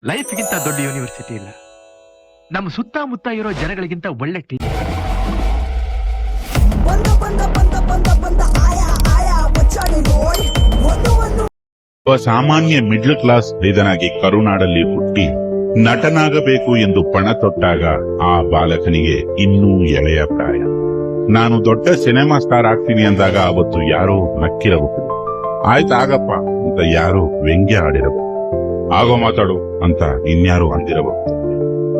ಲೈಫ್ಗಿಂತ ದೊಡ್ಡ ಯೂನಿವರ್ಸಿಟಿ ಇಲ್ಲ. ನಮ್ಮ ಸುತ್ತಮುತ್ತ ಇರೋ ಜನಗಳಿಗಿಂತ ಒಳ್ಳೆ ಟೀಮ್. ಸಾಮಾನ್ಯ ಮಿಡ್ಲ್ ಕ್ಲಾಸ್ ರೈತನಾಗಿ ಕರುನಾಡಲ್ಲಿ ಹುಟ್ಟಿ ನಟನಾಗಬೇಕು ಎಂದು ಪಣ ತೊಟ್ಟಾಗ ಆ ಬಾಲಕನಿಗೆ ಇನ್ನೂ ಎಳೆಯ ಪ್ರಾಯ. ನಾನು ದೊಡ್ಡ ಸಿನಿಮಾ ಸ್ಟಾರ್ ಆಗ್ತೀನಿ ಅಂದಾಗ ಅವತ್ತು ಯಾರೋ ನಕ್ಕಿರಬಹುದು, ಆಯ್ತಾಗಪ್ಪ ಅಂತ ಯಾರೋ ವ್ಯಂಗ್ಯ ಆಡಿರಬಹುದು, ಆಗೋ ಮಾತಾಡು ಅಂತ ಇನ್ಯಾರೋ ಅಂದಿರಬಹುದು.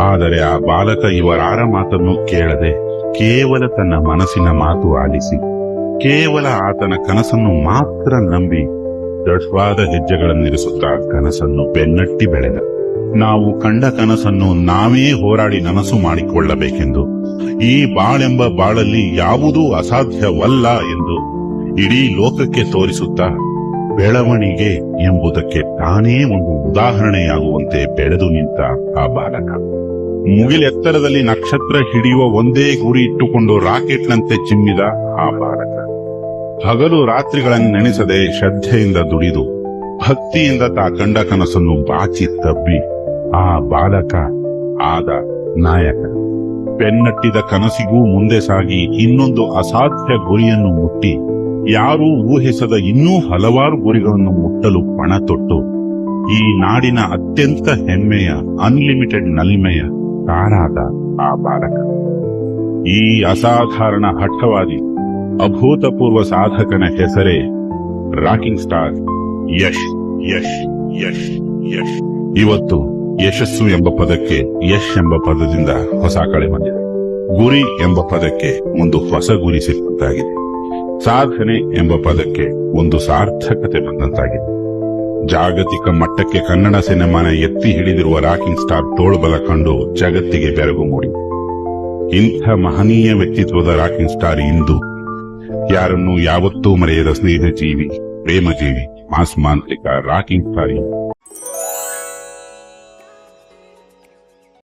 ಆದರೆ ಆ ಬಾಲಕ ಇವರಾರ ಮಾತನ್ನು ಕೇಳದೆ ಕೇವಲ ತನ್ನ ಮನಸ್ಸಿನ ಮಾತು ಆಲಿಸಿ ಕೇವಲ ಆತನ ಕನಸನ್ನು ಮಾತ್ರ ನಂಬಿ ದೃಢವಾದ ಹೆಜ್ಜೆಗಳನ್ನಿರಿಸುತ್ತಾ ಕನಸನ್ನು ಬೆನ್ನಟ್ಟಿ ಬೆಳೆದ. ನಾವು ಕಂಡ ಕನಸನ್ನು ನಾವೇ ಹೋರಾಡಿ ನನಸು ಮಾಡಿಕೊಳ್ಳಬೇಕೆಂದು, ಈ ಬಾಳೆಂಬ ಬಾಳಲ್ಲಿ ಯಾವುದೂ ಅಸಾಧ್ಯವಲ್ಲ ಎಂದು ಇಡೀ ಲೋಕಕ್ಕೆ ತೋರಿಸುತ್ತಾ ಬೆಳವಣಿಗೆ ಎಂಬುದಕ್ಕೆ ತಾನೇ ಒಂದು ಉದಾಹರಣೆಯಾಗುವಂತೆ ಬೆಳೆದು ನಿಂತ ಆ ಬಾಲಕ. ಮುಗಿಲೆತ್ತರದಲ್ಲಿ ನಕ್ಷತ್ರ ಹಿಡಿಯುವ ಒಂದೇ ಗುರಿ ಇಟ್ಟುಕೊಂಡು ರಾಕೆಟ್ನಂತೆ ಚಿಮ್ಮಿದ ಆ ಬಾಲಕ. ಹಗಲು ರಾತ್ರಿಗಳನ್ನು ನೆನೆಸದೆ ಶ್ರದ್ಧೆಯಿಂದ ದುಡಿದು ಭಕ್ತಿಯಿಂದ ತಾ ಕಂಡ ಕನಸನ್ನು ಬಾಚಿ ತಬ್ಬಿ ಆ ಬಾಲಕ ಆದ ನಾಯಕ. ಬೆನ್ನಟ್ಟಿದ ಕನಸಿಗೂ ಮುಂದೆ ಸಾಗಿ ಇನ್ನೊಂದು ಅಸಾಧ್ಯ ಗುರಿಯನ್ನು ಮುಟ್ಟಿ ಯಾರೂ ಊಹಿಸದ ಇನ್ನೂ ಹಲವಾರು ಗುರಿಗಳನ್ನು ಮುಟ್ಟಲು ಪಣ ತೊಟ್ಟು ಈ ನಾಡಿನ ಅತ್ಯಂತ ಹೆಮ್ಮೆಯ ಅನ್ಲಿಮಿಟೆಡ್ ನಲ್ಮೆಯ ತಾರಾದ ಆ ಬಾಲಕ. ಈ ಅಸಾಧಾರಣ ಹಠವಾದಿ ಅಭೂತಪೂರ್ವ ಸಾಧಕನ ಹೆಸರೇ ರಾಕಿಂಗ್ ಸ್ಟಾರ್ ಯಶ್. ಯಶ್ ಯಶ್ ಯಶ್ ಇವತ್ತು ಯಶಸ್ಸು ಎಂಬ ಪದಕ್ಕೆ ಯಶ್ ಎಂಬ ಪದದಿಂದ ಹೊಸ ಕಳೆ ಬಂದಿದೆ. ಗುರಿ ಎಂಬ ಪದಕ್ಕೆ ಒಂದು ಹೊಸ ಗುರಿ ಸಿಕ್ಕಂತಾಗಿದೆ. ಸಾಧನೆ ಎಂಬ ಪದಕ್ಕೆ ಒಂದು ಸಾರ್ಥಕತೆ ಬಂದಂತಾಗಿದೆ. ಜಾಗತಿಕ ಮಟ್ಟಕ್ಕೆ ಕನ್ನಡ ಸಿನಿಮಾನ ಎತ್ತಿ ಹಿಡಿದಿರುವ ರಾಕಿಂಗ್ ಸ್ಟಾರ್ ತೋಳ್ಬಲ ಕಂಡು ಜಗತ್ತಿಗೆ ಬೆರಗು ಮೂಡಿದೆ. ಇಂಥ ಮಹನೀಯ ವ್ಯಕ್ತಿತ್ವದ ರಾಕಿಂಗ್ ಸ್ಟಾರ್ ಇಂದು ಯಾರನ್ನೂ ಯಾವತ್ತೂ ಮರೆಯದ ಸ್ನೇಹ ಜೀವಿ, ಪ್ರೇಮ ಜೀವಿ, ಮಾಸ್ ಮಾಂತ್ರಿಕ ರಾಕಿಂಗ್ ಸ್ಟಾರ್